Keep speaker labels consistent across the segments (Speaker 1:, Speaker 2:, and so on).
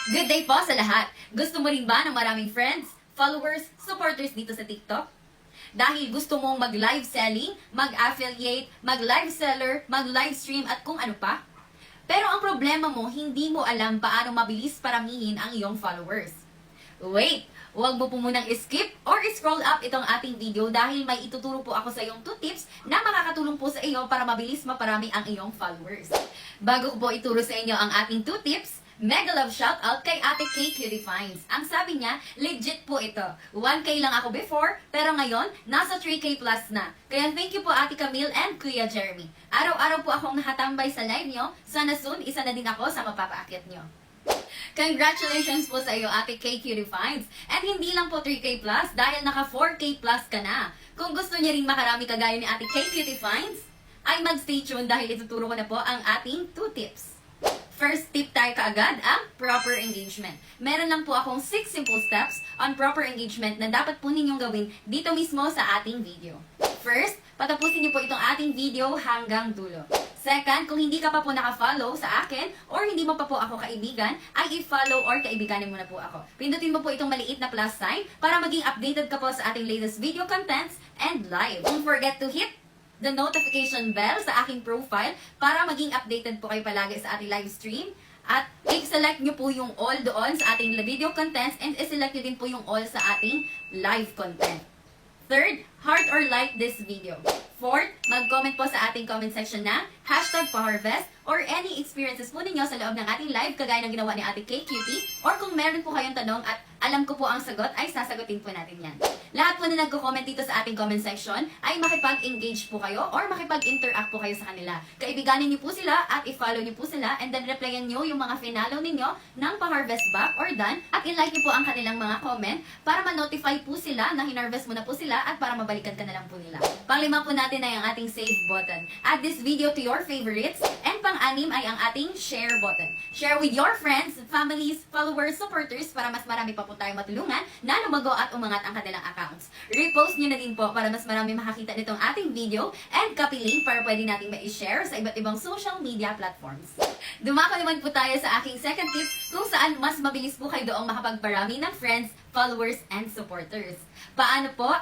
Speaker 1: Good day po sa lahat! Gusto mo rin ba ng maraming friends, followers, supporters dito sa TikTok? Dahil gusto mong mag-live selling, mag-affiliate, mag-live seller, mag-live stream at kung ano pa? Pero ang problema mo, hindi mo alam paano mabilis paramihin ang iyong followers. Wait! Huwag mo po munang skip or scroll up itong ating video dahil may ituturo po ako sa iyong 2 tips na makakatulong po sa iyo para mabilis maparami ang iyong followers. Bago ko po ituro sa inyo ang ating 2 tips, mega love shoutout kay Ate K Cutie Finds. Ang sabi niya, legit po ito. 1K lang ako before, pero ngayon, nasa 3K plus na. Kaya thank you po Ate Camille and Kuya Jeremy. Araw-araw po akong nakatambay sa live nyo. Sana soon, isa na din ako sa mapapaakyat nyo. Congratulations po sa iyo, Ate K Cutie Finds. At hindi lang po 3K plus dahil naka 4K plus ka na. Kung gusto niya rin makarami kagaya ni Ate K Cutie Finds, ay mag-stay tuned dahil ituturo ko na po ang ating 2 tips. First tip tayo kaagad, ang proper engagement. Meron lang po akong 6 simple steps on proper engagement na dapat po ninyong gawin dito mismo sa ating video. First, patapusin niyo po itong ating video hanggang dulo. Second, kung hindi ka pa po naka-follow sa akin or hindi mo pa po ako kaibigan, ay i-follow or kaibiganin mo na po ako. Pindutin mo po itong maliit na plus sign para maging updated ka po sa ating latest video contents and live. Don't forget to hit the notification bell sa aking profile para maging updated po kayo palagi sa ating live stream. At i-select nyo po yung all doon sa ating video contents and i-select nyo din po yung all sa ating live content. Third, heart or like this video. Fourth, mag-comment po sa ating comment section na #PowerVest or any experiences po ninyo sa loob ng ating live kagaya ng ginawa ni Ate K Cutie, or kung meron po kayong tanong at alam ko po ang sagot, ay sasagutin po natin yan. Lahat po na nagko-comment dito sa ating comment section ay makipag-engage po kayo or makipag-interact po kayo sa kanila. Kaibiganin niyo po sila at i-follow niyo po sila and then replyan niyo yung mga finalo ninyo ng pa-harvest back or done at i-like niyo po ang kanilang mga comment para ma-notify po sila na hinarvest mo na po sila at para mabalikan ka na lang po nila. Panglima po natin ay ang ating save button. Add this video to your favorites. And pang-anim ay ang ating share button. Share with your friends, families, followers, supporters para mas marami pa po tayo matulungan na lumago at umangat ang kanilang accounts. Repost nyo na din po para mas marami makakita nitong ating video and copy link para pwede natin ma-share sa iba't ibang social media platforms. Dumako naman po tayo sa aking second tip kung saan mas mabilis po kayo doong makapagparami ng friends, followers, and supporters. Paano po?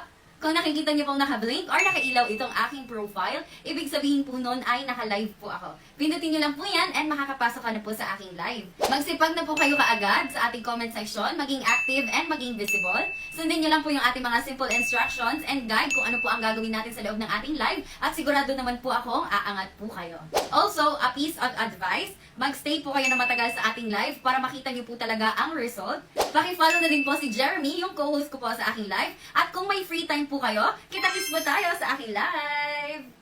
Speaker 1: Kung nakikita niyo pong naka-blink or nakailaw itong aking profile, ibig sabihin po nun ay naka-live po ako. Pindutin niyo lang po yan and makakapasok ka na po sa aking live. Magsipag na po kayo kaagad sa ating comment section, maging active and maging visible. Sundin niyo lang po yung ating mga simple instructions and guide kung ano po ang gagawin natin sa loob ng ating live at sigurado naman po akong aangat po kayo. Also, a piece of advice, magstay po kayo na matagal sa ating live para makita niyo po talaga ang result. Paki-follow na din po si Jeremy, yung co-host ko po sa aking live. At kung may free time po kayo, kita-kits po tayo sa aking live!